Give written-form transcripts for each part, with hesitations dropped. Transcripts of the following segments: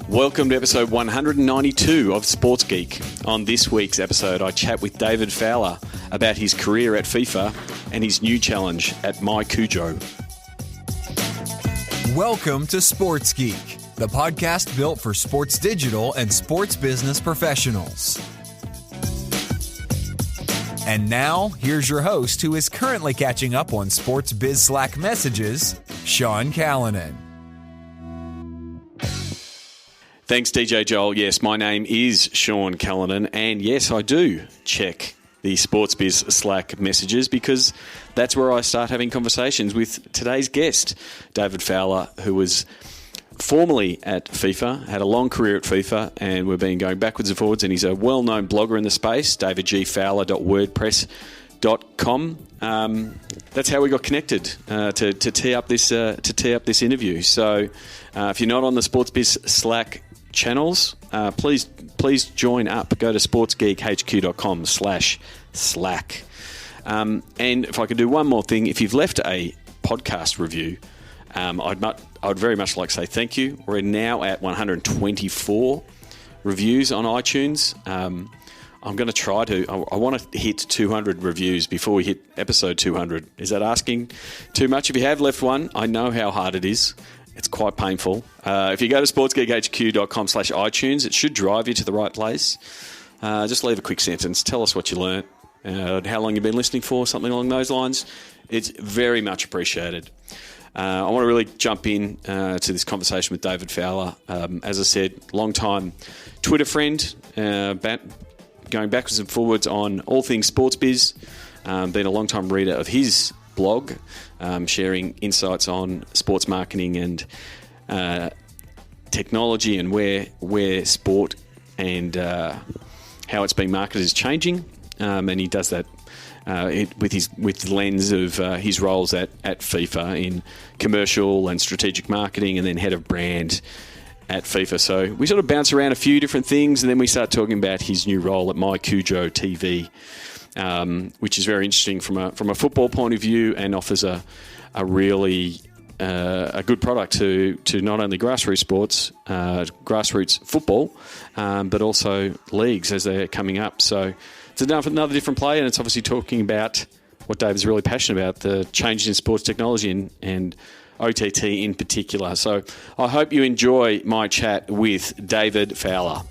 Welcome to episode 192 of Sports Geek. On this week's episode, I chat with David Fowler about his career at FIFA and his new challenge at My Cujo. Welcome to Sports Geek, the podcast built for sports digital and sports business professionals. And now, here's your host who is currently catching up on Sports Biz Slack messages, Sean Callanan. Thanks, DJ Joel. Yes, my name is Sean Callanan, and yes, I do check the Sports Biz Slack messages because that's where I start having conversations with today's guest, David Fowler, who was formerly at FIFA, had a long career at FIFA, and we've been going backwards and forwards, and he's a well-known blogger in the space, davidgfowler.wordpress.com. That's how we got connected to tee up this interview. So if you're not on the Sports Biz Slack channels, please join up. Go to sportsgeekhq.com/slack. And if I could do one more thing, if you've left a podcast review, I'd very much like to say thank you. We're now at 124 reviews on iTunes. I'm going to try to. I want to hit 200 reviews before we hit episode 200. Is that asking too much? If you have left one, I know how hard it is. It's quite painful. If you go to sportsgeekhq.com/iTunes, it should drive you to the right place. Just leave a quick sentence. Tell us what you learnt, how long you've been listening for, something along those lines. It's very much appreciated. I want to really jump in to this conversation with David Fowler. As I said, long-time Twitter friend, going backwards and forwards on all things sports biz. Been a long-time reader of his blog, sharing insights on sports marketing and technology and where sport and how it's being marketed is changing. And he does that with the lens of his roles at FIFA in commercial and strategic marketing, and then head of brand at FIFA. So we sort of bounce around a few different things, and then we start talking about his new role at My Cujo TV, which is very interesting from a football point of view, and offers a really a good product to not only grassroots sports, grassroots football, but also leagues as they're coming up. So it's another different play, and it's obviously talking about what David's really passionate about, the changes in sports technology and OTT in particular. So I hope you enjoy my chat with David Fowler.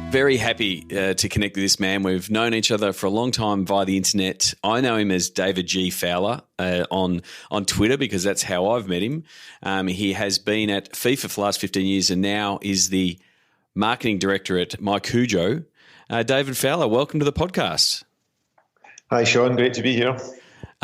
Very happy to connect with this man. We've known each other for a long time via the internet. I know him as David G. Fowler on Twitter because that's how I've met him. He has been at FIFA for the last 15 years and now is the marketing director at My Cujo. David Fowler, welcome to the podcast. Hi, Sean. Great to be here.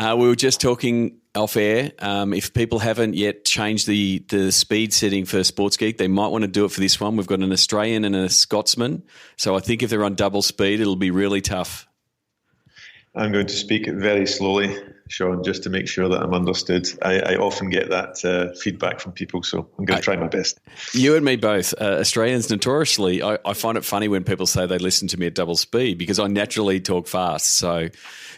We were just talking off air. If people haven't yet changed the speed setting for Sports Geek, they might want to do it for this one. We've got an Australian and a Scotsman. So I think if they're on double speed, it'll be really tough. I'm going to speak very slowly, Sean, just to make sure that I'm understood. I often get that feedback from people, so I'm going to try my best. You and me both. Australians notoriously, I find it funny when people say they listen to me at double speed because I naturally talk fast. So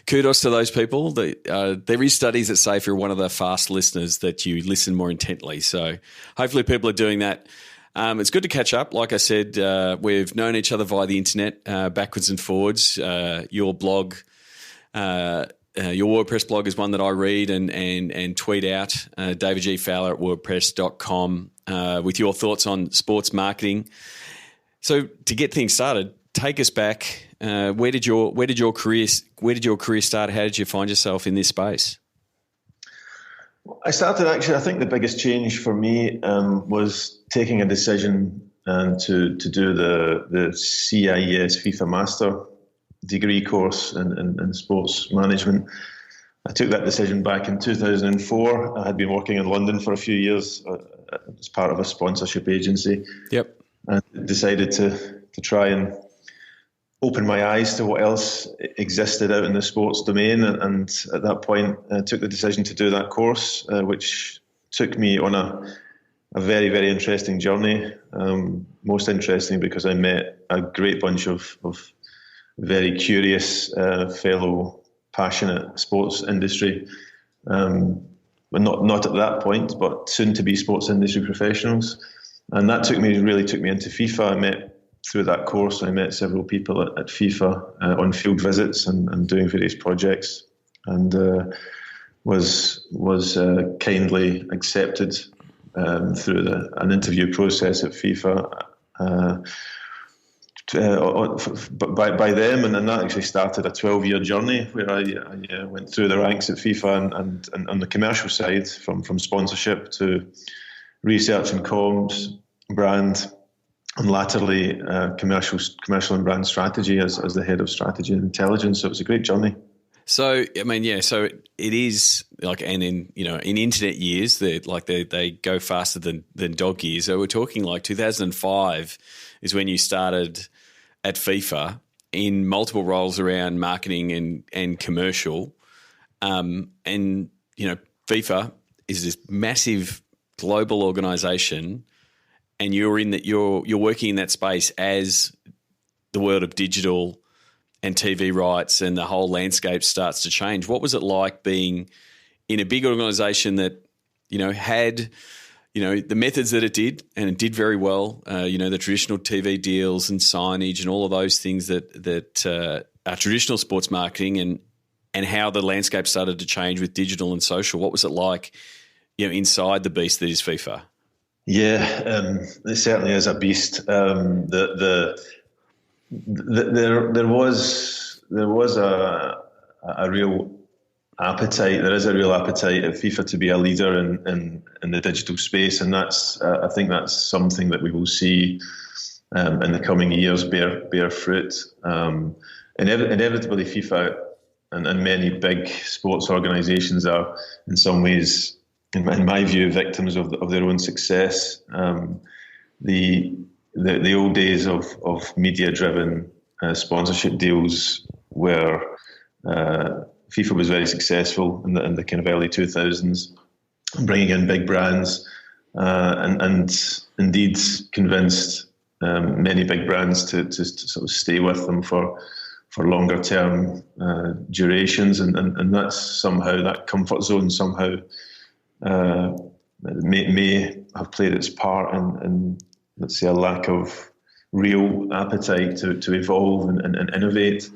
kudos to those people. There is studies that say if you're one of the fast listeners that you listen more intently. So hopefully people are doing that. It's good to catch up. Like I said, we've known each other via the internet backwards and forwards. Your blog, your WordPress blog is one that I read and tweet out, David G. Fowler at wordpress.com, with your thoughts on sports marketing. So to get things started, take us back. Where did your career start? How did you find yourself in this space? I started I think the biggest change for me was taking a decision to do the CIES FIFA Master degree course in sports management. I took that decision back in 2004. I had been working in London for a few years as part of a sponsorship agency. Yep. And decided to try and open my eyes to what else existed out in the sports domain. And at that point, I took the decision to do that course, which took me on a very, very interesting journey. Most interesting because I met a great bunch of very curious fellow passionate sports industry, but not at that point, but soon to be sports industry professionals. And that really took me into FIFA. Through that course, I met several people at FIFA on field visits and doing various projects, and was kindly accepted through an interview process at FIFA by them, and then that actually started a 12-year journey where I went through the ranks at FIFA and on the commercial side, from sponsorship to research and comms, brand, and latterly commercial and brand strategy as the head of strategy and intelligence. So it was a great journey. So I mean, yeah. So it is like, and in internet years, they go faster than dog years. So we're talking like 2005 is when you started at FIFA in multiple roles around marketing and commercial, and FIFA is this massive global organisation, and you're working in that space as the world of digital and TV rights and the whole landscape starts to change. What was it like being in a big organisation that, had, the methods that it did, and it did very well, the traditional TV deals and signage and all of those things that are traditional sports marketing, and how the landscape started to change with digital and social? What was it like, inside the beast that is FIFA? Yeah, it certainly is a beast. There was a real appetite. There is a real appetite at FIFA to be a leader in the digital space, and that's I think that's something that we will see in the coming years bear fruit. Inevitably, FIFA and many big sports organisations are in some ways, in my view, victims of their own success. The old days of media-driven sponsorship deals where FIFA was very successful in the kind of early 2000s, bringing in big brands, and indeed convinced many big brands to sort of stay with them for longer-term durations, and that's somehow, that comfort zone somehow may have played its part in let's say, a lack of real appetite to evolve and innovate.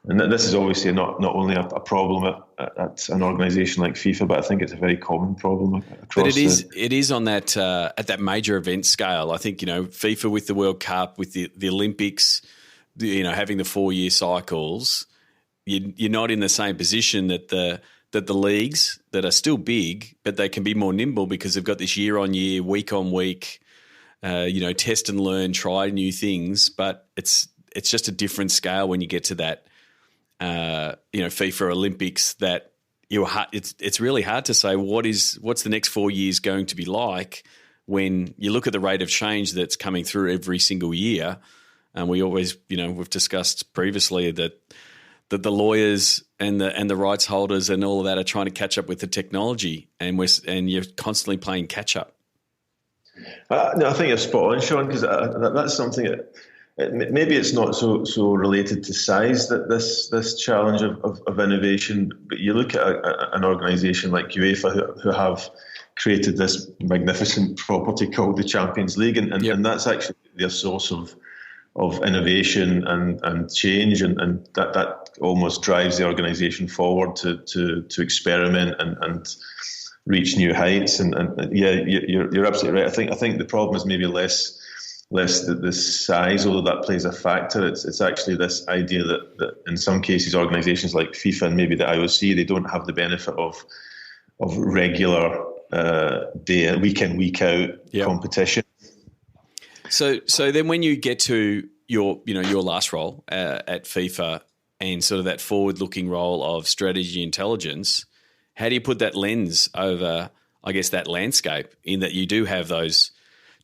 And this is obviously not only a problem at an organisation like FIFA, but I think it's a very common problem across. But it is on that at that major event scale. I think FIFA with the World Cup, with the Olympics, having the 4-year cycles, you're not in the same position that the leagues that are still big, but they can be more nimble because they've got this year on year, week on week. Test and learn, try new things, but it's just a different scale when you get to that, FIFA Olympics. That it's really hard to say what's the next 4 years going to be like when you look at the rate of change that's coming through every single year. And we always, we've discussed previously that the lawyers and the rights holders and all of that are trying to catch up with the technology, and you're constantly playing catch up. No, I think you're spot on, Sean, because that's something that maybe it's not so related to size, that this challenge of innovation. But you look at an organisation like UEFA who have created this magnificent property called the Champions League, and that's actually their source of innovation and change, and that almost drives the organisation forward to experiment and reach new heights, and yeah, you're absolutely right. I think the problem is maybe less the size, although that plays a factor. It's actually this idea that in some cases organisations like FIFA and maybe the IOC, they don't have the benefit of regular week in, week out competition. So then when you get to your last role at FIFA and sort of that forward-looking role of strategy intelligence, how do you put that lens over, I guess, that landscape, in that you do have those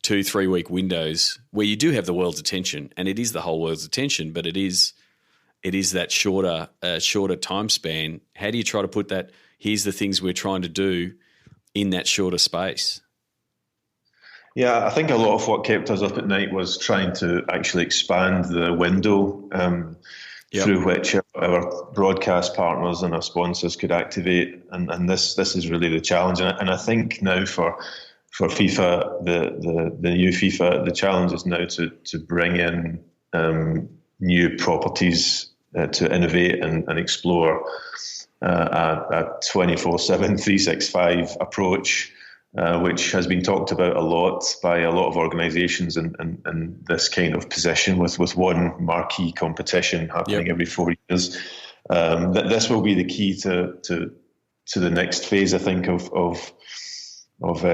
2-3 week windows where you do have the world's attention, and it is the whole world's attention, but it is that shorter time span. How do you try to put that, here's the things we're trying to do in that shorter space? Yeah, I think a lot of what kept us up at night was trying to actually expand the window through which our broadcast partners and our sponsors could activate, and this is really the challenge. And I think now for FIFA, the new FIFA, the challenge is now to bring in new properties to innovate and explore a 24/7, 365 approach, which has been talked about a lot by a lot of organisations, and this kind of position with one marquee competition happening every 4 years. That this will be the key to the next phase, I think, of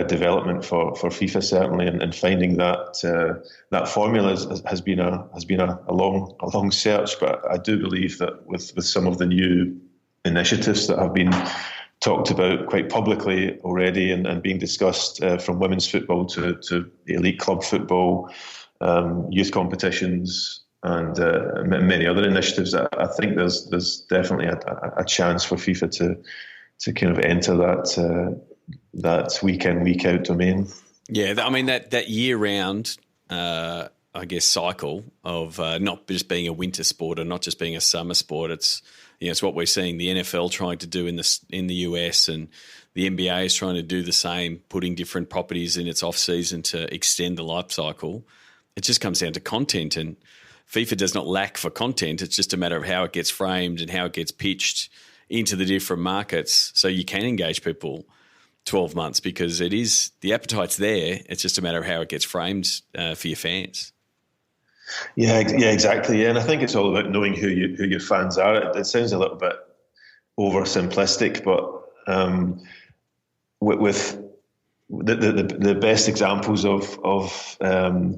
development for FIFA, certainly, and finding that formula has been a long search. But I do believe that with some of the new initiatives that have been talked about quite publicly already and being discussed, from women's football to elite club football, youth competitions, and many other initiatives, I think there's definitely a chance for FIFA to kind of enter that week in, week out domain. Yeah, I mean that year round, I guess, cycle of not just being a winter sport or not just being a summer sport. It's what we're seeing the NFL trying to do in the US, and the NBA is trying to do the same, putting different properties in its off season to extend the life cycle. It just comes down to content, and FIFA does not lack for content. It's just a matter of how it gets framed and how it gets pitched into the different markets, so you can engage people 12 months, because the appetite's there. It's just a matter of how it gets framed for your fans. Yeah, exactly. Yeah, and I think it's all about knowing who your fans are. It sounds a little bit oversimplistic, but with the best examples of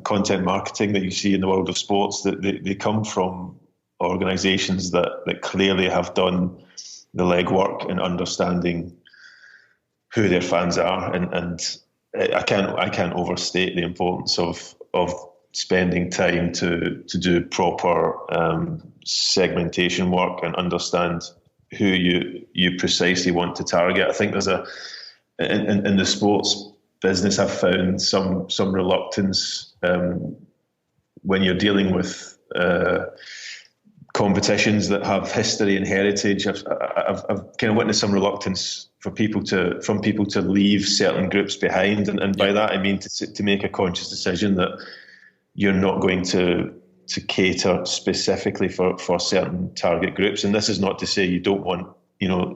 content marketing that you see in the world of sports, that they come from organisations that clearly have done the legwork in understanding who their fans are, and I can't overstate the importance of spending time to do proper segmentation work and understand who you precisely want to target. I think there's in the sports business, I've found some reluctance when you're dealing with competitions that have history and heritage. I've kind of witnessed some reluctance from people to leave certain groups behind, and by that I mean to make a conscious decision that you're not going to cater specifically for certain target groups. And this is not to say you don't want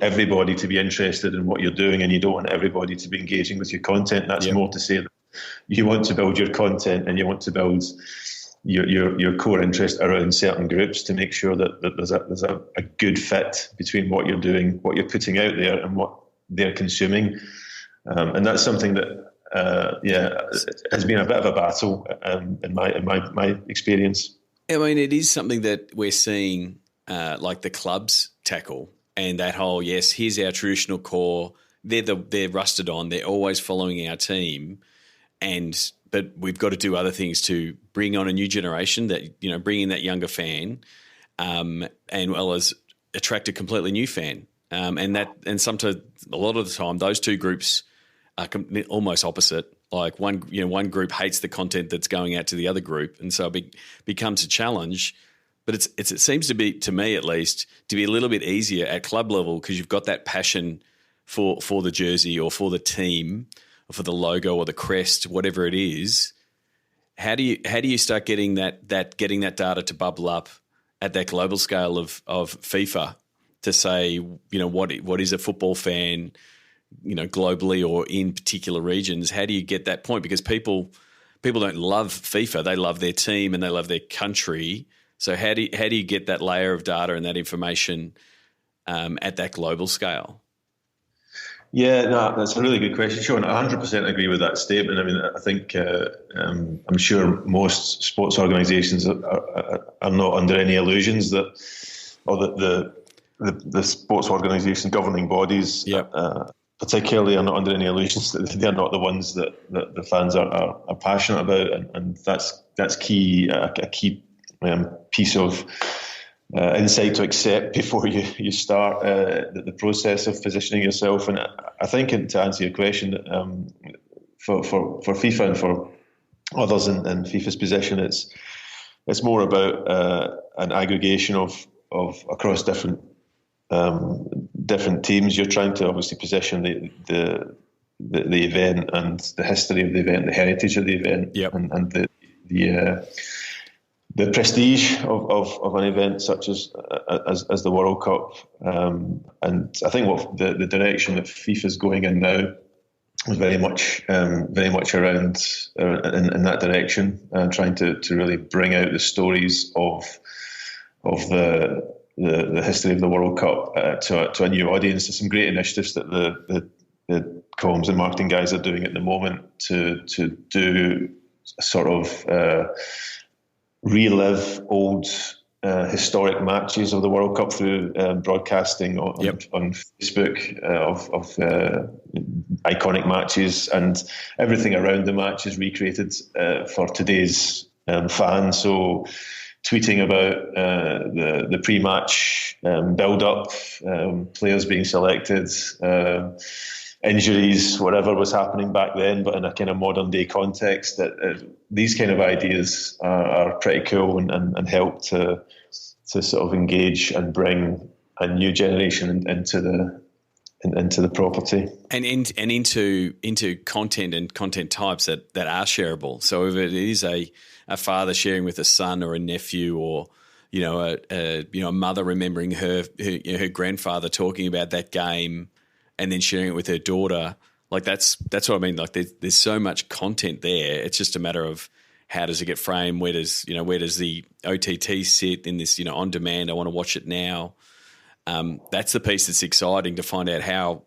everybody to be interested in what you're doing, and you don't want everybody to be engaging with your content. That's more to say that you want to build your content and you want to build your core interest around certain groups to make sure that there's a good fit between what you're doing, what you're putting out there, and what they're consuming. And that's something that has been a bit of a battle in my experience. I mean, it is something that we're seeing like the clubs tackle, and that whole, yes, here's our traditional core. They're rusted on. They're always following our team, but we've got to do other things to bring on a new generation, that bring in that younger fan, and well as attract a completely new fan. And sometimes, a lot of the time, those two groups are almost opposite. Like one group hates the content that's going out to the other group, and so it becomes a challenge. But it seems to be, to me at least, to be a little bit easier at club level, because you've got that passion for the jersey or for the team or for the logo or the crest, whatever it is. How do you start getting that data to bubble up at that global scale of FIFA to say, what is a football fan, globally or in particular regions? How do you get that point? Because people don't love FIFA; they love their team and they love their country. So how do you get that layer of data and that information at that global scale? Yeah, no, that's a really good question, Sean. 100% agree with that statement. I mean, I think I'm sure most sports organisations are not under any illusions that the sports organisation governing bodies, particularly, are not under any illusions that they're not the ones that the fans are passionate about, and that's key. A key piece of insight to accept before you start the process of positioning yourself. And I think, to answer your question, for FIFA and for others in FIFA's position, it's more about an aggregation of across different teams. You're trying to obviously position the event and the history of the event, the heritage of the event, and the prestige of an event such as the World Cup. And I think what the direction that FIFA's going in now was very much around in that direction, trying to really bring out the stories of the history of the World Cup to a new audience. There's some great initiatives that the comms and marketing guys are doing at the moment to do a sort of relive old historic matches of the World Cup through broadcasting on Facebook of iconic matches, and everything around the match is recreated for today's fans. So tweeting about the pre-match build-up, players being selected, injuries, whatever was happening back then, but in a kind of modern day context. That these kind of ideas are pretty cool and help to sort of engage and bring a new generation into the property and into content and content types that are shareable. So if it is a father sharing with a son or a nephew, or a mother remembering her grandfather talking about that game and then sharing it with her daughter, like that's what I mean. Like there's so much content there. It's just a matter of how does it get framed? Where does the OTT sit in this, on demand? I want to watch it now. That's the piece that's exciting to find out how,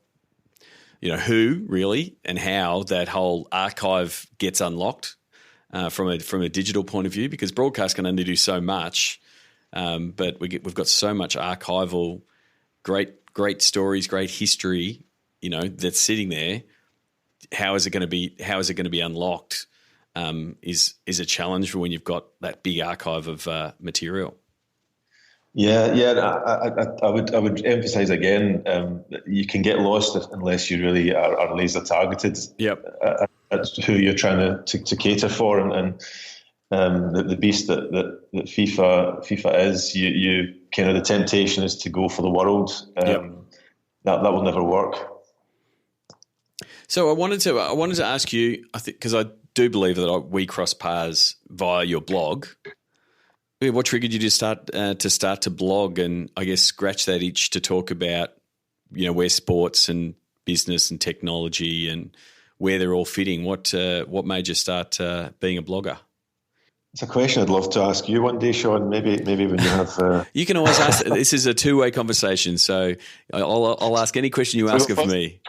who really and how that whole archive gets unlocked from a digital point of view, because broadcast can only do so much, but we've got so much archival, great stories, great history, that's sitting there. How is it going to be unlocked? Is a challenge for when you've got that big archive of material. Yeah. I would emphasise again. You can get lost unless you really are laser targeted. At who you're trying to cater for, and the beast that FIFA is. You kind of, the temptation is to go for the world. That will never work. So I wanted to ask you, I think, because I do believe that we cross paths via your blog. What triggered you to start to blog and I guess scratch that itch to talk about, where sports and business and technology and where they're all fitting? What made you start being a blogger? It's a question I'd love to ask you one day, Sean. Maybe when you have. You can always ask. This is a two-way conversation, so I'll ask any question you ask of me.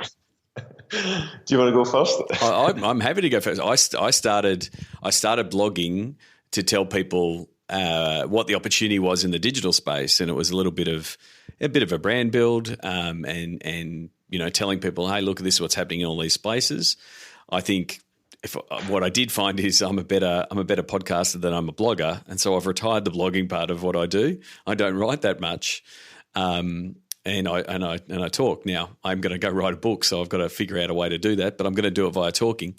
Do you want to go first? I'm happy to go first. I started blogging to tell people what the opportunity was in the digital space, and it was a bit of a brand build, and telling people, hey, look, this is what's happening in all these places. I think what I did find is I'm a better podcaster than I'm a blogger, and so I've retired the blogging part of what I do. I don't write that much. And I talk. Now I'm going to go write a book, so I've got to figure out a way to do that. But I'm going to do it via talking.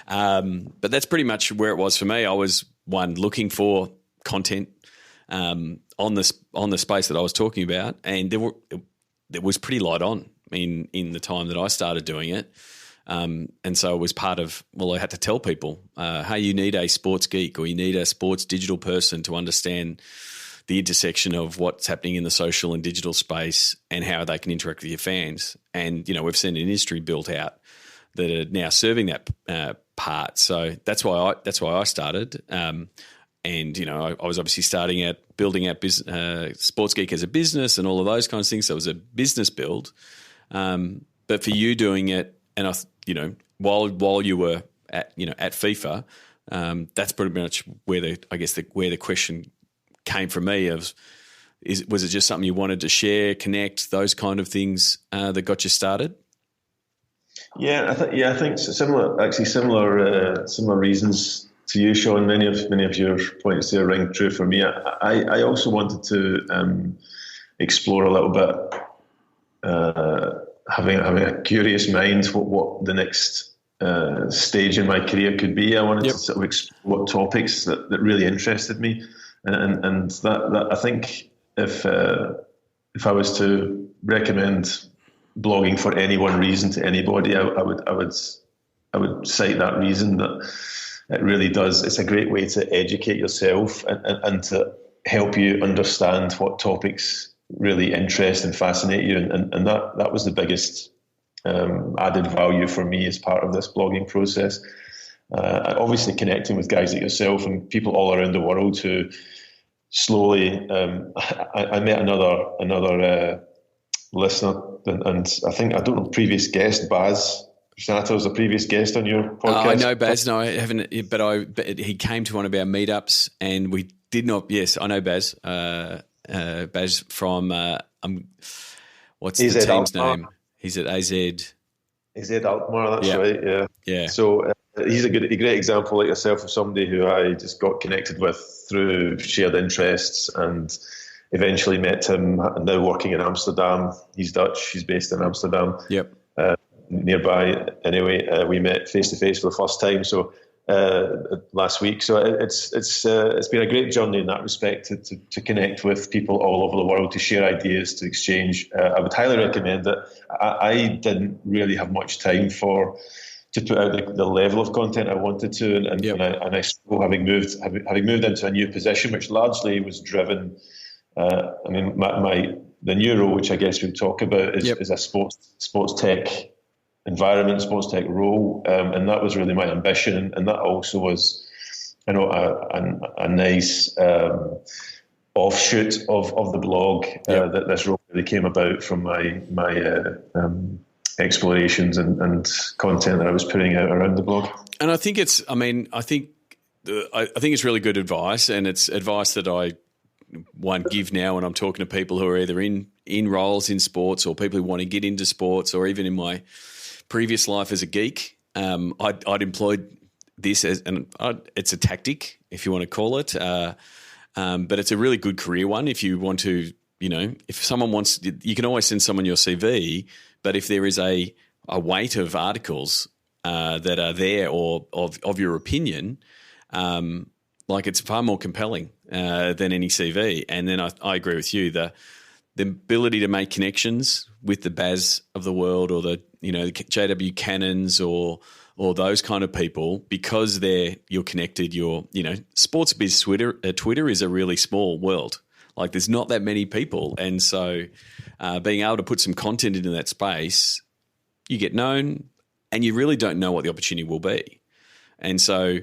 But that's pretty much where it was for me. I was looking for content on the space that I was talking about, and there was pretty light on in the time that I started doing it. And so it was part of, I had to tell people, hey, you need a sports geek or you need a sports digital person to understand the intersection of what's happening in the social and digital space and how they can interact with your fans. And, we've seen an industry built out that are now serving that part. So that's why I started. And, I was obviously starting at building out Sports Geek as a business and all of those kinds of things. So it was a business build. But for you doing it, and while you were at FIFA, that's pretty much where the question came from me was it just something you wanted to share, connect, those kind of things that got you started? Yeah, I think similar reasons to you, Sean. Many of your points there ring true for me. I also wanted to explore a little bit, having a curious mind, what the next stage in my career could be. I wanted to sort of explore what topics that really interested me. And that I think if I was to recommend blogging for any one reason to anybody, I would cite that reason, that it really does. It's a great way to educate yourself and to help you understand what topics really interest and fascinate you. And that was the biggest added value for me as part of this blogging process. Obviously connecting with guys like yourself and people all around the world who slowly, I met another listener, and I don't know, previous guest, Baz Santa was a previous guest on your podcast. I know Baz. No, I haven't. But he came to one of our meetups, and we did not. Yes, I know Baz. Baz from what's AZ the team's Alkmaar. name? He's at AZ. AZ Alkmaar. That's right. Yeah. Yeah. So he's a great example, like yourself, of somebody who I just got connected with through shared interests, and eventually met him. Now working in Amsterdam. He's Dutch. He's based in Amsterdam. Yep. Nearby. Anyway, we met face to face for the first time. So last week. So it's been a great journey in that respect to connect with people all over the world, to share ideas, to exchange. I would highly recommend it. I didn't really have much time to put out the level of content I wanted to, and I still, having moved into a new position, which largely was driven. The new role, which I guess we'll talk about, is a sports tech environment, sports tech role, and that was really my ambition, and that also was, a nice offshoot of the blog that this role really came about from my explorations and content that I was putting out around the blog. And I think it's really good advice, and it's advice that I won't give now when I'm talking to people who are either in roles in sports, or people who want to get into sports, or even in my previous life as a geek. I'd employed this it's a tactic, if you want to call it, but it's a really good career one. If you want to, if someone wants, you can always send someone your CV, but if there is a weight of articles that are there or of your opinion, it's far more compelling than any CV. And then I agree with you. The ability to make connections with the Baz of the world, or the JW Cannons, or those kind of people, because you're connected. Sports biz Twitter is a really small world. Like, there's not that many people, and so being able to put some content into that space, you get known, and you really don't know what the opportunity will be. And so,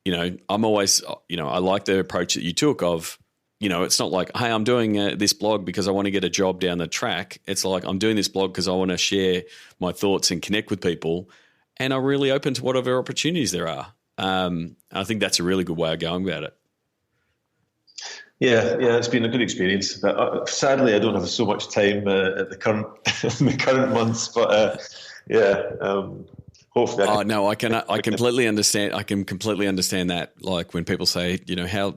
I'm always, I like the approach that you took of, it's not like, hey, I'm doing this blog because I want to get a job down the track. It's like, I'm doing this blog because I want to share my thoughts and connect with people, and I'm really open to whatever opportunities there are. I think that's a really good way of going about it. Yeah, it's been a good experience. But, sadly, I don't have so much time at the current months, but hopefully. I completely understand. I can completely understand that. Like, when people say, how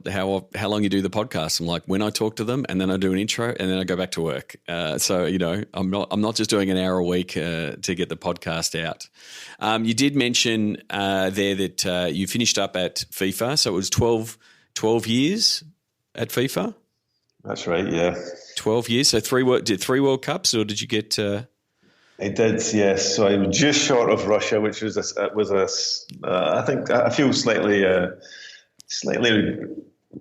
long you do the podcast, I'm like, when I talk to them, and then I do an intro, and then I go back to work. So I'm not just doing an hour a week to get the podcast out. You did mention there that you finished up at FIFA, so it was 12 years at FIFA. That's right. Yeah, 12 years. So three World Cups, or did you get? I did, yes. So I was just short of Russia, which was I think I feel slightly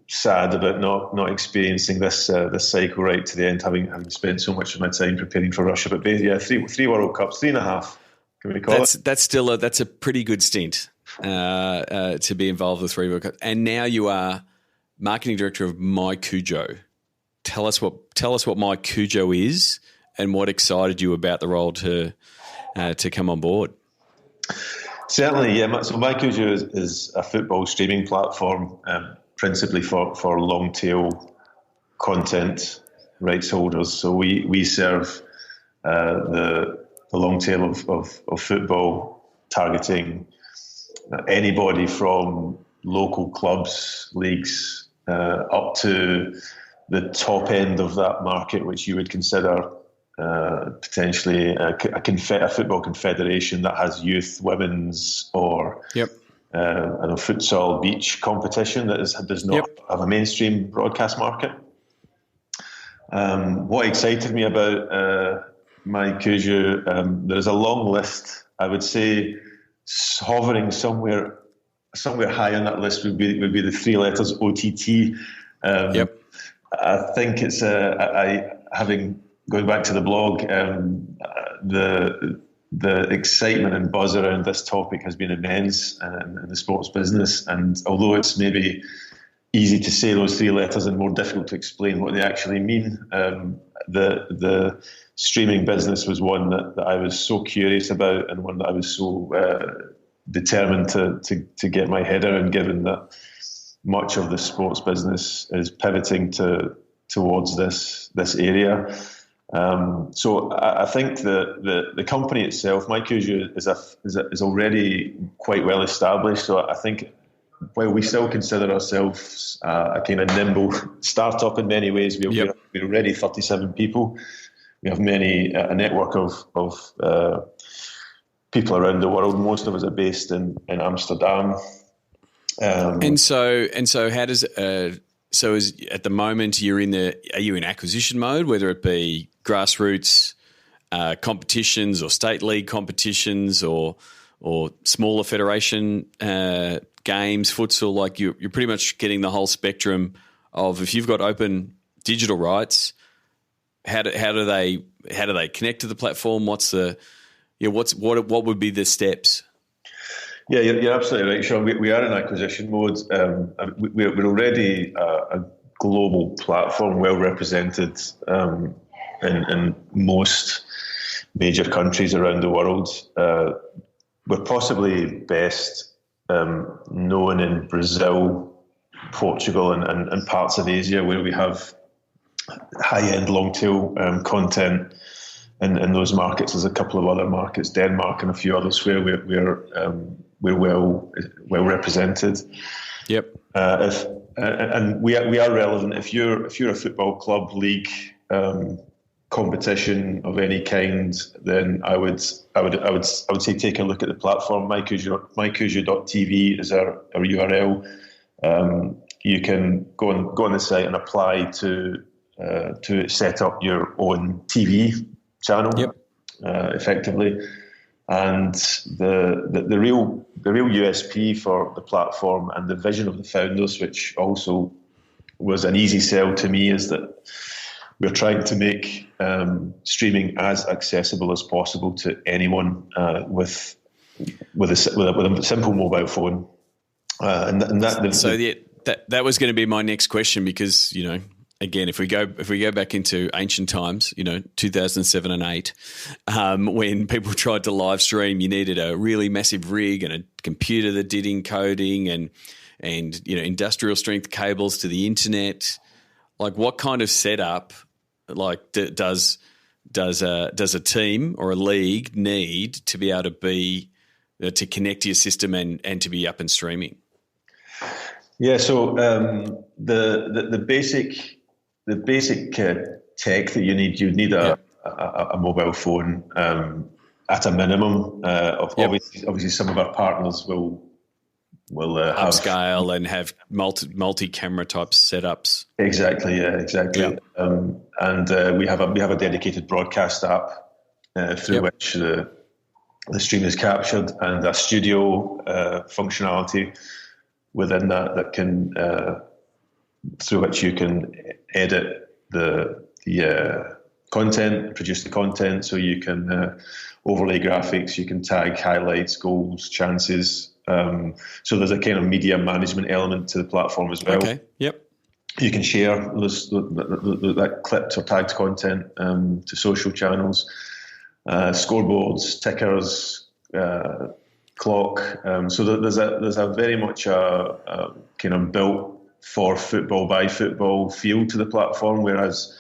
sad about not experiencing this cycle right to the end, having spent so much of my time preparing for Russia. But three World Cups, 3.5. Can we call it? That's a pretty good stint to be involved with 3 World Cups, and now you are marketing director of My Cujo. Tell us what My Cujo is, and what excited you about the role to come on board. Certainly, yeah. So My Cujo is a football streaming platform, principally for long tail content rights holders. So we serve the long tail of football, targeting anybody from local clubs, leagues, up to the top end of that market, which you would consider potentially a football confederation that has youth, women's, or futsal, beach competition that does not have a mainstream broadcast market. What excited me about My Cujo, there's a long list. I would say hovering somewhere high on that list would be the three letters OTT. Yep. I think it's going back to the blog, the excitement and buzz around this topic has been immense in the sports business. And although it's maybe easy to say those three letters and more difficult to explain what they actually mean, the streaming business was one that I was so curious about, and one that I was so determined to get my head around, given that much of the sports business is pivoting towards this area. So I think the company itself, My Cujo, is already quite well established. So I think while we still consider ourselves a kind of nimble startup in many ways, we're already 37 people. We have a network of people around the world. Most of us are based in Amsterdam. And so how does so is at the moment are you in acquisition mode, whether it be grassroots competitions or state league competitions or smaller federation games, futsal? Like you're pretty much getting the whole spectrum of, if you've got open digital rights, how do they connect to the platform? What would be the steps? Yeah, you're absolutely right, Sean. We are in acquisition mode. We're already a global platform, well represented in most major countries around the world. We're possibly best known in Brazil, Portugal, and parts of Asia, where we have high-end long-tail content in those markets. There's a couple of other markets, Denmark and a few others, where we're well represented. Yep. And we are relevant. If you're a football club, league, competition of any kind, then I would say take a look at the platform. mycujo.tv is our URL. You can go on the site and apply to set up your own TV channel. Yep. Effectively. And the real USP for the platform and the vision of the founders, which also was an easy sell to me, is that we're trying to make streaming as accessible as possible to anyone with a simple mobile phone. That was going to be my next question, because again, if we go back into ancient times, 2007 and 8, when people tried to live stream, you needed a really massive rig and a computer that did encoding and industrial strength cables to the internet. Like, what kind of setup, like, does a team or a league need to be able to be to connect to your system and to be up and streaming? Yeah, so the basic tech that you need a mobile phone at a minimum. Obviously, some of our partners will have upscale and have multi-camera type setups. Exactly. Yep. And we have a dedicated broadcast app through which the stream is captured, and a studio functionality within that can through which you can edit the content, produce the content, so you can overlay graphics, you can tag highlights, goals, chances. So there's a kind of media management element to the platform as well. Okay. Yep. You can share that clipped or tagged content to social channels, scoreboards, tickers, clock. So there's a very much a kind of built for football by football feel to the platform. Whereas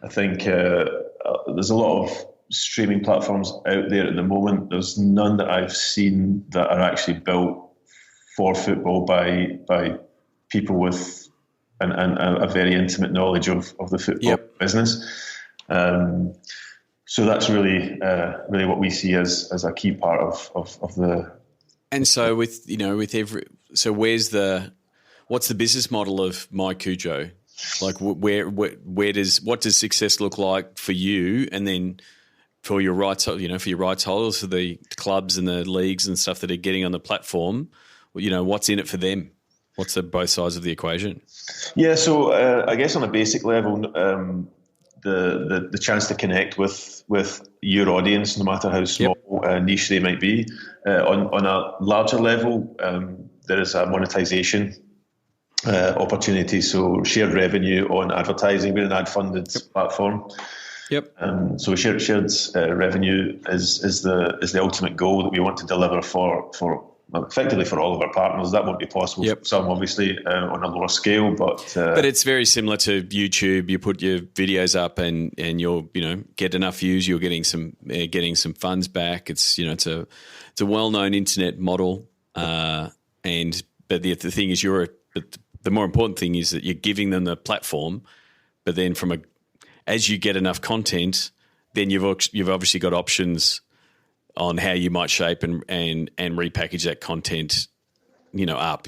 I think there's a lot of streaming platforms out there at the moment. There's none that I've seen that are actually built for football by people with a very intimate knowledge of the football business. So that's really what we see as a key part of the. And so what's the business model of My Cujo? Like what does success look like for you, and then for your rights, for your rights holders, for the clubs and the leagues and stuff that are getting on the platform, what's in it for them? What's the both sides of the equation? Yeah, so I guess on a basic level, the chance to connect with your audience, no matter how small niche they might be. On a larger level, there is a monetization opportunity, so shared revenue on advertising. We're an ad-funded platform. Yep. So shared revenue is the ultimate goal that we want to deliver for effectively for all of our partners. That won't be possible for some, obviously, on a lower scale, but it's very similar to YouTube. You put your videos up and you'll get enough views, you're getting some funds back. It's it's a well-known internet model, but the thing is the more important thing is that you're giving them the platform, but then as you get enough content, then you've obviously got options on how you might shape and repackage that content, up,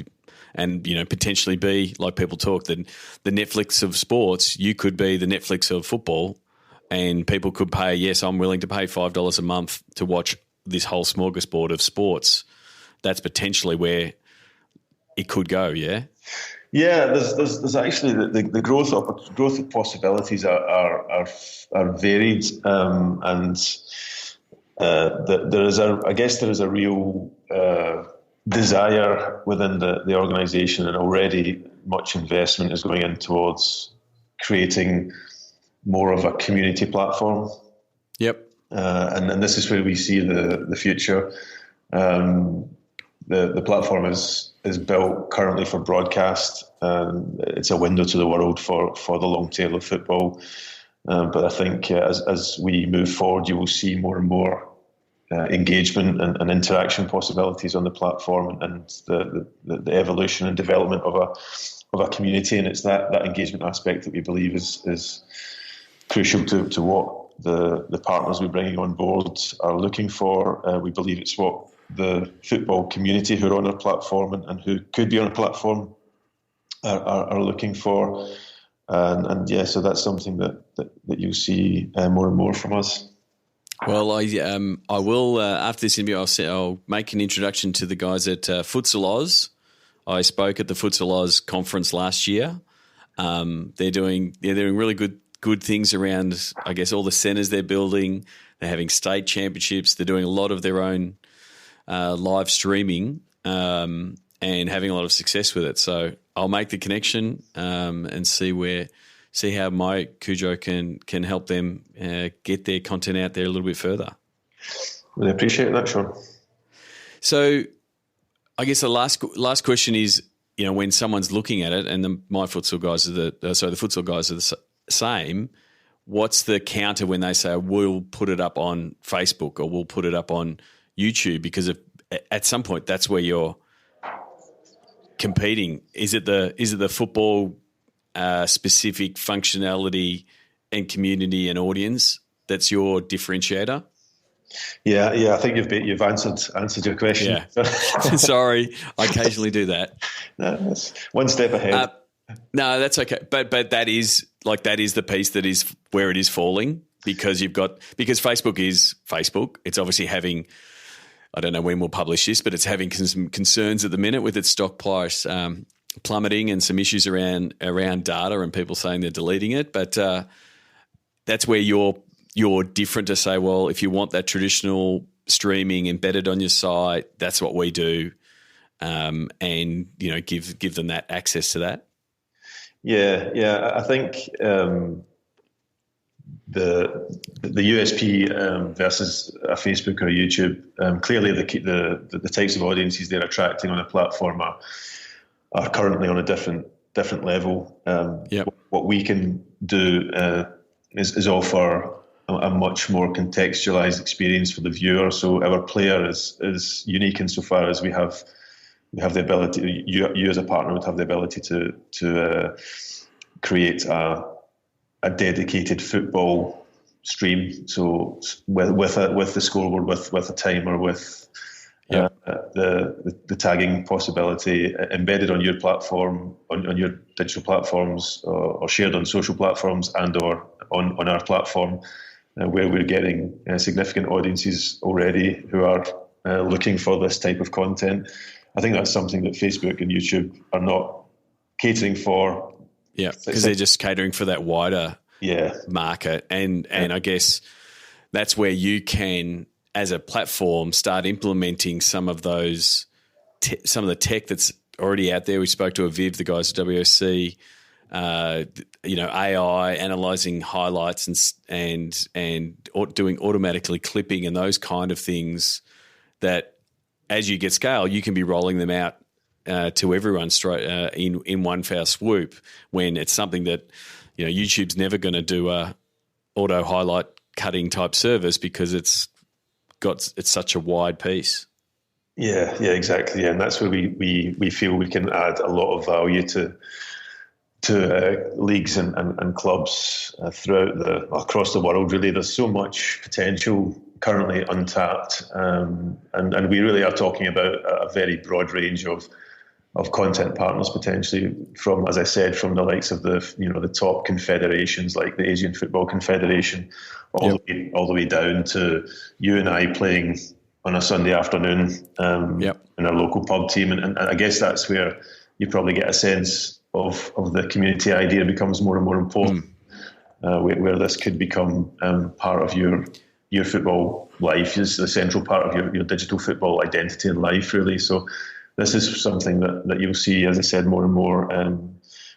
and potentially be, like people talk, the Netflix of sports. You could be the Netflix of football, and people could pay. Yes, I'm willing to pay $5 a month to watch this whole smorgasbord of sports. That's potentially where it could go. Yeah. Yeah, there's actually the growth of possibilities are varied, and there is a real desire within the organisation, and already much investment is going in towards creating more of a community platform. Yep. And this is where we see the future. The platform is built currently for broadcast. It's a window to the world for the long tail of football. But I think as we move forward, you will see more and more engagement and interaction possibilities on the platform, and the evolution and development of a community. And it's that engagement aspect that we believe is crucial to what the partners we're bringing on board are looking for. We believe it's what the football community who are on our platform and who could be on a platform are looking for. And yeah, so that's something that you'll see more and more from us. Well, I will after this interview. I'll make an introduction to the guys at Futsal Oz. I spoke at the Futsal Oz conference last year. They're doing really good things around, I guess, all the centres they're building. They're having state championships. They're doing a lot of their own live streaming and having a lot of success with it. So I'll make the connection and see how my Cujo can help them get their content out there a little bit further. Really appreciate that, Sean. So I guess the last question is, when someone's looking at it, and the futsal guys are the same, what's the counter when they say, we'll put it up on Facebook or we'll put it up on YouTube? Because at some point that's where you're competing. Is it the football specific functionality and community and audience that's your differentiator? Yeah. I think you've answered your question. Yeah. Sorry, I occasionally do that. No, that's one step ahead. No, that's okay. But that is the piece that is where it is falling, because Facebook is Facebook. It's obviously having, I don't know when we'll publish this, but it's having some concerns at the minute with its stock price plummeting and some issues around data and people saying they're deleting it. But that's where you're different to say, well, if you want that traditional streaming embedded on your site, that's what we do, and give them that access to that. Yeah. I think the USP versus a Facebook or a YouTube, clearly the types of audiences they're attracting on a platform are currently on a different level. What we can do is offer a much more contextualized experience for the viewer. So our player is unique insofar as we have the ability. You as a partner would have the ability to create a dedicated football stream. So with the scoreboard, with a timer, with Yep. The tagging possibility embedded on your platform, on your digital platforms, or shared on social platforms and/or on our platform, where we're getting significant audiences already who are looking for this type of content. I think that's something that Facebook and YouTube are not catering for. Yeah, because they're just catering for that wider market. And I guess that's where you can, as a platform, start implementing some of those, some of the tech that's already out there. We spoke to Aviv, the guys at WSC, AI, analysing highlights and doing automatically clipping and those kind of things that as you get scale, you can be rolling them out to everyone straight in one foul swoop, when it's something that, YouTube's never going to do a auto highlight cutting type service because it's such a wide piece. Yeah, exactly. And that's where we feel we can add a lot of value to leagues and clubs across the world. Really, there's so much potential currently untapped, and we really are talking about a very broad range of content partners potentially, from, as I said, from the likes of the top confederations like the Asian Football Confederation, all the way down to you and I playing on a Sunday afternoon in our local pub team, and I guess that's where you probably get a sense of the community idea becomes more and more important, where this could become part of your football life, is the central part of your digital football identity and life, really. So this is something that you'll see, as I said, more and more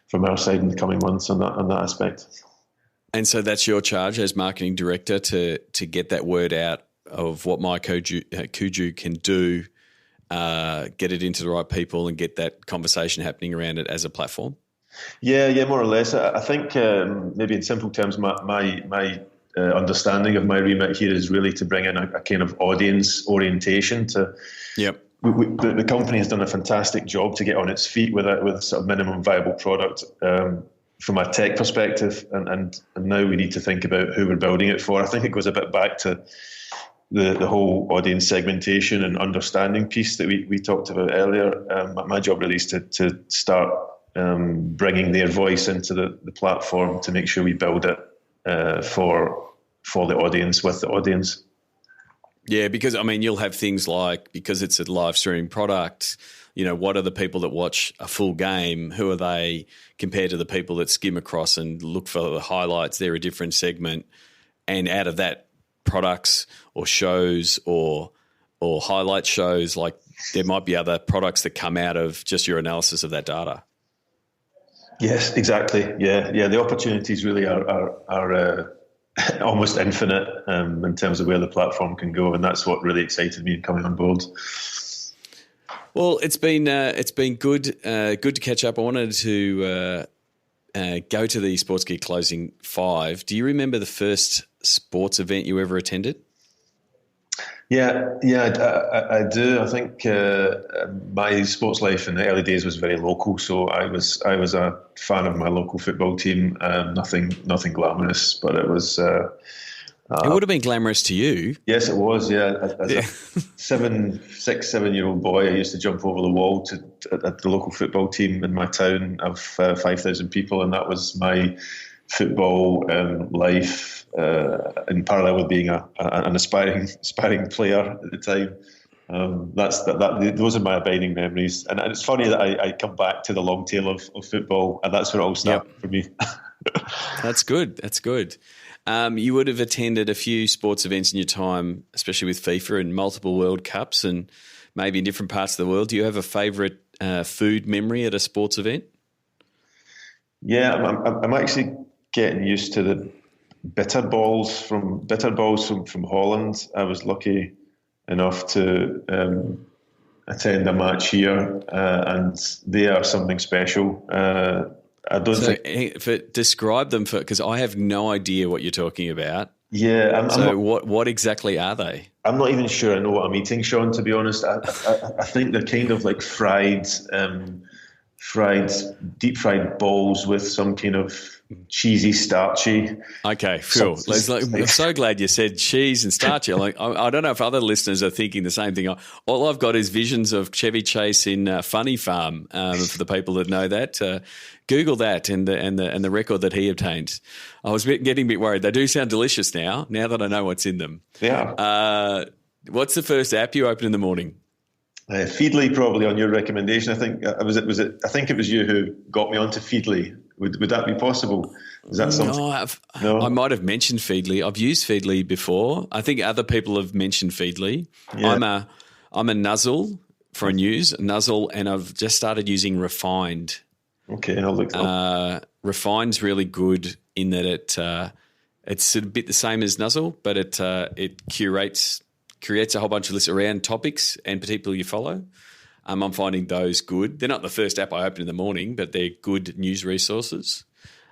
from our side in the coming months on that aspect. And so that's your charge as marketing director to get that word out of what My Kuju can do, get it into the right people and get that conversation happening around it as a platform? Yeah, more or less. I think maybe in simple terms, my understanding of my remit here is really to bring in a kind of audience orientation to. Yep. The company has done a fantastic job to get on its feet with a sort of minimum viable product from a tech perspective, and now we need to think about who we're building it for. I think it goes a bit back to the whole audience segmentation and understanding piece that we talked about earlier. My job really is to start bringing their voice into the platform to make sure we build it for the audience, with the audience. Yeah, because, you'll have things like, because it's a live streaming product, what are the people that watch a full game? Who are they compared to the people that skim across and look for the highlights? They're a different segment. And out of that, products or shows or highlight shows, like there might be other products that come out of just your analysis of that data. Yes, exactly. Yeah. The opportunities really are almost infinite in terms of where the platform can go, and that's what really excited me in coming on board. Well, it's been good to catch up. I wanted to go to the Sports Geek Closing 5. Do you remember the first sports event you ever attended? Yeah, I do. I think my sports life in the early days was very local, so I was a fan of my local football team. Nothing glamorous, but it was. It would have been glamorous to you. Yes, it was. Yeah, as a 7-year-old boy, I used to jump over the wall at the local football team in my town of 5,000 people, and that was my football life. In parallel with being an aspiring player at the time. Those are my abiding memories, and it's funny that I come back to the long tail of football, and that's where it all started for me. That's good. You would have attended a few sports events in your time, especially with FIFA and multiple World Cups, and maybe in different parts of the world. Do you have a favourite food memory at a sports event? Yeah, I'm actually getting used to the bitter balls from Holland. I was lucky enough to attend a match here, and they are something special. Describe them, because I have no idea what you're talking about. Yeah. What exactly are they? I'm not even sure I know what I'm eating, Sean, to be honest. I think they're kind of like fried deep fried balls with some kind of cheesy, starchy. Okay, Phil. I'm so glad you said cheese and starchy. I don't know if other listeners are thinking the same thing. All I've got is visions of Chevy Chase in Funny Farm. For the people that know that, Google that and the record that he obtained. I was getting a bit worried. They do sound delicious now that I know what's in them. Yeah. What's the first app you open in the morning? Feedly, probably on your recommendation. I think I think it was you who got me onto Feedly. Would that be possible? Is that something? No, I might have mentioned Feedly. I've used Feedly before. I think other people have mentioned Feedly. Yeah. I'm a Nuzzle for news, and I've just started using Refined. Okay, I'll look that up. Refined's really good in that it's a bit the same as Nuzzle, but it creates a whole bunch of lists around topics and people you follow. I'm finding those good. They're not the first app I open in the morning, but they're good news resources.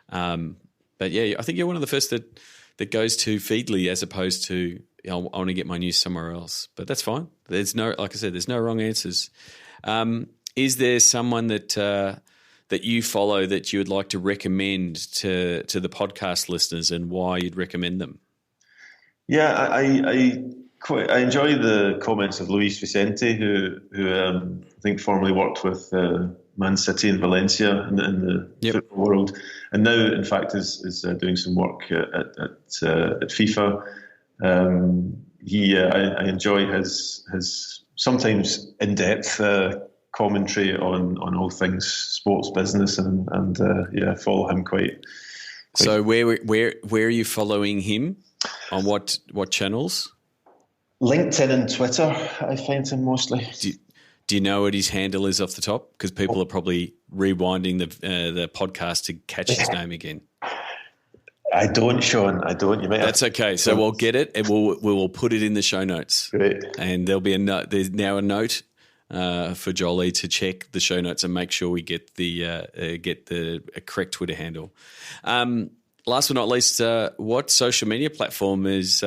But yeah, I think you're one of the first that goes to Feedly as opposed to I want to get my news somewhere else. But that's fine. Like I said, there's no wrong answers. Is there someone that you follow that you would like to recommend to the podcast listeners, and why you'd recommend them? Yeah, I enjoy the comments of Luis Vicente, who I think formerly worked with Man City and Valencia in the football world, and now, in fact, is doing some work at FIFA. I enjoy his sometimes in-depth commentary on all things sports business, and follow him quite. So where are you following him? On what channels? LinkedIn and Twitter, I find him mostly. Do you know what his handle is off the top? Because people are probably rewinding the podcast to catch his name again. I don't, Sean. I don't. You might. That's okay. So we'll get it, and we'll put it in the show notes. Great. And there'll be a note. There's now a note for Jolie to check the show notes and make sure we get the correct Twitter handle. Last but not least, what social media platform is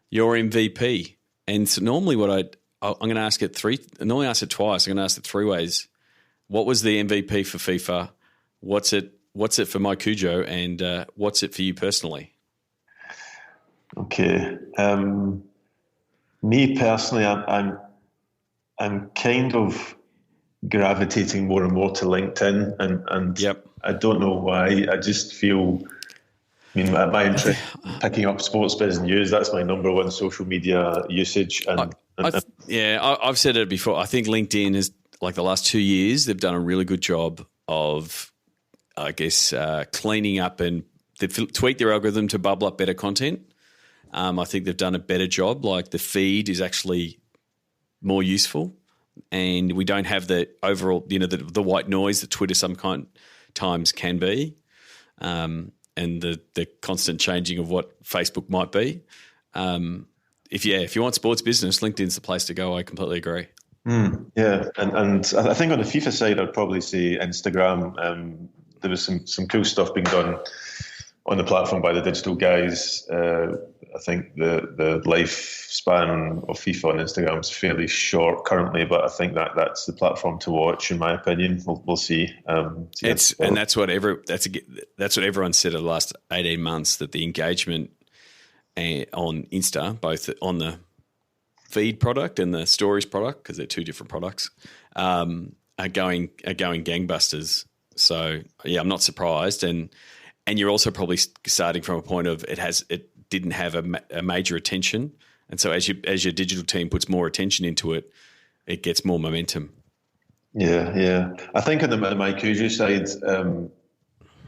your MVP? And so normally I'm going to ask it normally ask it twice. I'm going to ask it three ways. What was the MVP for FIFA? What's it for Mike Cujo? And what's it for you personally? Okay. Me personally, I'm kind of gravitating more and more to LinkedIn, and yep. I don't know why. I just feel, my interest in picking up sports biz news, that's my number one social media usage. I've said it before. I think LinkedIn is, like the last 2 years, they've done a really good job of, I guess, cleaning up, and they've tweaked their algorithm to bubble up better content. I think they've done a better job. Like the feed is actually more useful, and we don't have the overall, the white noise that Twitter sometimes can be, and the constant changing of what Facebook might be. If you want sports business, LinkedIn's the place to go. I completely agree. Yeah, and I think on the FIFA side, I'd probably say Instagram. There was some cool stuff being done on the platform by the digital guys. I think the lifespan of FIFA on Instagram is fairly short currently, but I think that's the platform to watch, in my opinion. We'll see. And that's what everyone said over the last 18 months, that the engagement on Insta, both on the feed product and the stories product, because they're two different products, are going gangbusters. So yeah, I'm not surprised, and you're also probably starting from a point of it didn't have a major attention, and so as your digital team puts more attention into it, it gets more momentum. Yeah. I think on the MyCujo side,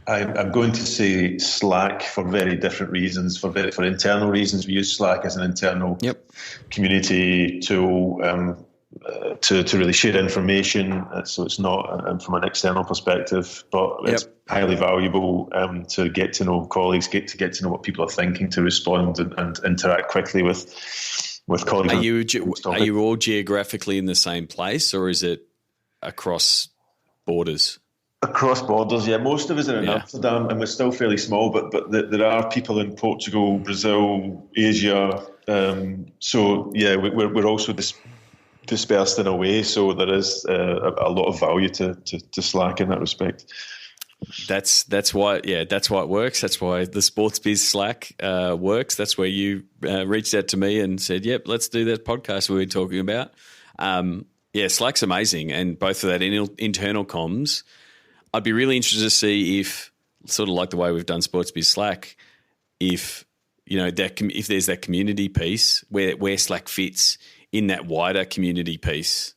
I'm going to say Slack for very different reasons. For internal reasons, we use Slack as an internal community tool to really share information. So it's not from an external perspective, but it's highly valuable to get to know colleagues, get to know what people are thinking, to respond and interact quickly with colleagues. Are you all geographically in the same place, or is it across borders? Across borders, yeah. Most of us are in Amsterdam, and we're still fairly small, but there are people in Portugal, Brazil, Asia. So yeah, we're also dispersed in a way, so there is a lot of value to Slack in that respect. That's why it works. That's why the Sports Biz Slack works. That's where you reached out to me and said, "Yep, let's do that podcast we were talking about." Slack's amazing, and both of that internal comms. I'd be really interested to see if, sort of like the way we've done Sports Biz Slack, if if there's that community piece where Slack fits in that wider community piece.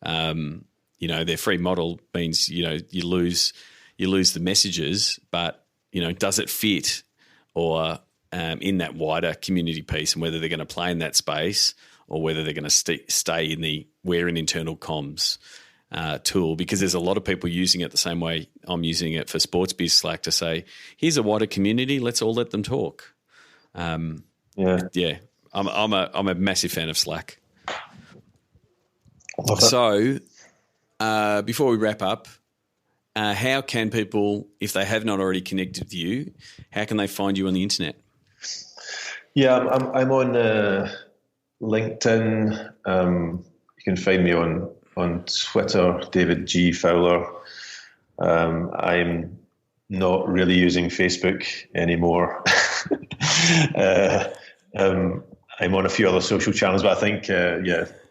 Their free model means you lose the messages, but does it fit or in that wider community piece, and whether they're going to play in that space or whether they're going to stay in the we're an internal comms tool, because there's a lot of people using it the same way I'm using it for Sports Biz Slack to say, here's a wider community, let's all let them talk. I'm a massive fan of Slack. So before we wrap up, how can people, if they have not already connected with you, how can they find you on the internet? Yeah, I'm on LinkedIn. You can find me on Twitter, David G. Fowler. I'm not really using Facebook anymore. I'm on a few other social channels, but I think,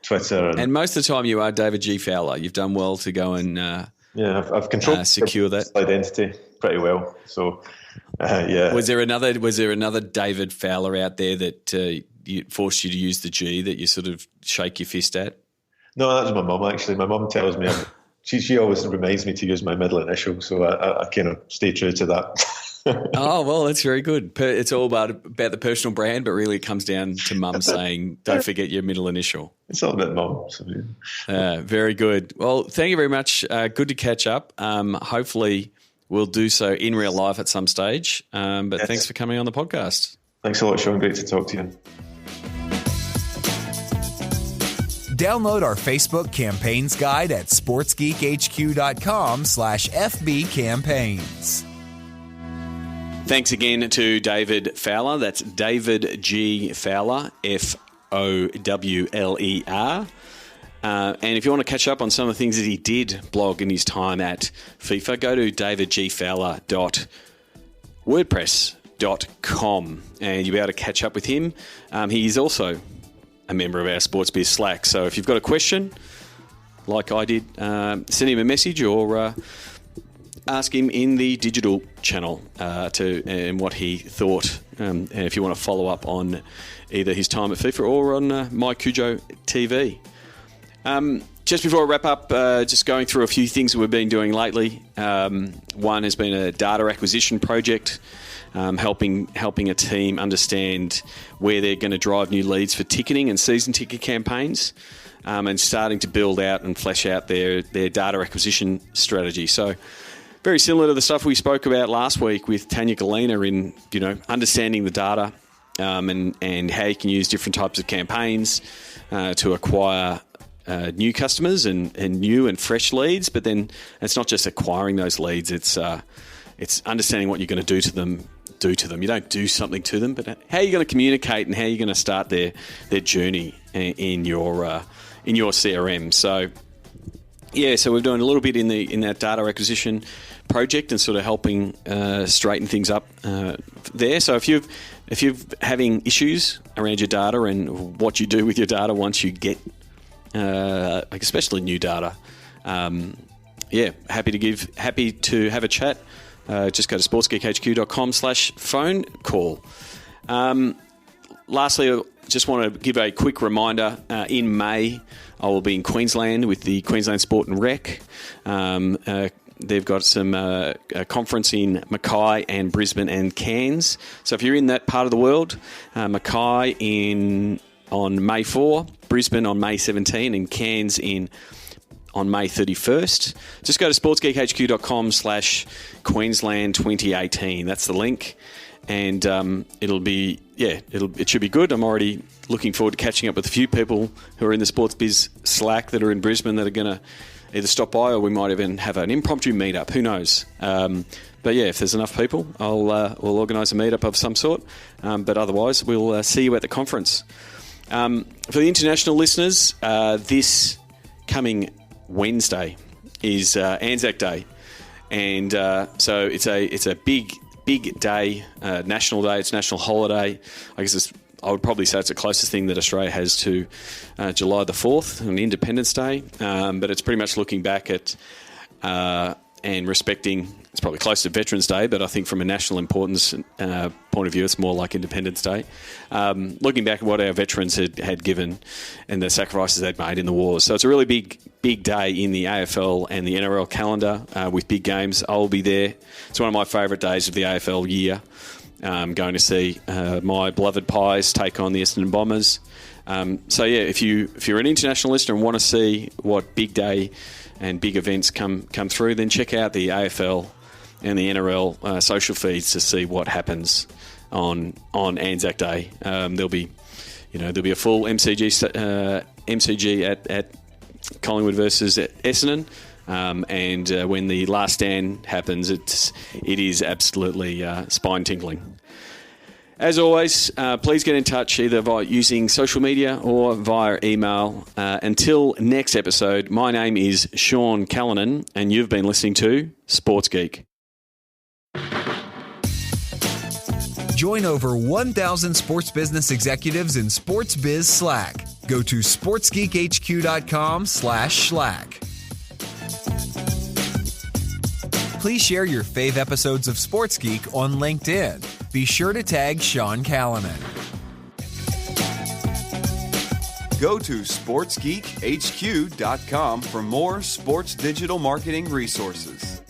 Twitter. And most of the time you are David G. Fowler. You've done well to go and I've controlled secure that identity pretty well. So, Was there another David Fowler out there that forced you to use the G that you sort of shake your fist at? No, that was my mum, actually. My mum tells me, she always reminds me to use my middle initial, so I kind of stay true to that. Oh, well, that's very good. It's all about the personal brand, but really it comes down to mum saying, don't forget your middle initial. It's all about mum. So, yeah. Very good. Well, thank you very much. Good to catch up. Hopefully we'll do so in real life at some stage. But yes. Thanks for coming on the podcast. Thanks a lot, Sean. Great to talk to you. Download our Facebook campaigns guide at sportsgeekhq.com/FB campaigns. Thanks again to David Fowler. That's David G. Fowler, Fowler. And if you want to catch up on some of the things that he did blog in his time at FIFA, go to davidgfowler.wordpress.com and you'll be able to catch up with him. He's also a member of our Sports Biz Slack. So if you've got a question, like I did, send him a message or ask him in the digital channel and what he thought. And if you want to follow up on either his time at FIFA or on My Cujo TV. Just before I wrap up, just going through a few things that we've been doing lately. One has been a data acquisition project, helping a team understand where they're going to drive new leads for ticketing and season ticket campaigns, and starting to build out and flesh out their data acquisition strategy. So very similar to the stuff we spoke about last week with Tanya Galina in, understanding the data and how you can use different types of campaigns to acquire new customers and new and fresh leads. But then it's not just acquiring those leads; it's understanding what you're going to do to them. You don't do something to them, but how you're going to communicate and how you're going to start their journey in your CRM. So. Yeah, so we're doing a little bit in that data acquisition project and sort of helping straighten things up there. So if you're having issues around your data and what you do with your data once you get, especially new data, happy to have a chat. Just go to sportsgeekhq.com/phone call. Lastly, I just want to give a quick reminder. In May, I will be in Queensland with the Queensland Sport and Rec. They've got some a conference in Mackay and Brisbane and Cairns. So if you're in that part of the world, Mackay on May 4, Brisbane on May 17, and Cairns on May 31st. Just go to sportsgeekhq.com/Queensland 2018. That's the link. And it should be good. I'm already looking forward to catching up with a few people who are in the Sports Biz Slack that are in Brisbane that are going to either stop by or we might even have an impromptu meetup. Who knows? But yeah, if there's enough people, we'll organise a meetup of some sort. But otherwise, we'll see you at the conference. For the international listeners, this coming Wednesday is Anzac Day, and so it's a big day, national day. It's national holiday. I guess I would probably say it's the closest thing that Australia has to July the 4th, an Independence Day, but it's pretty much looking back at and respecting. It's probably close to Veterans Day, but I think from a national importance point of view, it's more like Independence Day. Looking back at what our veterans had given and the sacrifices they'd made in the wars. So it's a really big day in the AFL and the NRL calendar with big games. I'll be there. It's one of my favourite days of the AFL year. Going to see my beloved Pies take on the Essendon Bombers. So yeah, if you're an international listener and want to see what big day and big events come through, then check out the AFL and the NRL social feeds to see what happens on Anzac Day. There'll be a full MCG at Collingwood versus Essendon, and when the last stand happens, it is absolutely spine tingling. As always, please get in touch either via using social media or via email. Until next episode, my name is Sean Callanan, and you've been listening to Sports Geek. Join over 1,000 sports business executives in Sports Biz Slack. Go to sportsgeekhq.com/Slack. Please share your fave episodes of Sports Geek on LinkedIn. Be sure to tag Sean Callanan. Go to sportsgeekhq.com for more sports digital marketing resources.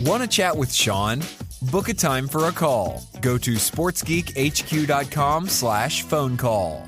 Want to chat with Sean? Book a time for a call. Go to sportsgeekhq.com/phone call.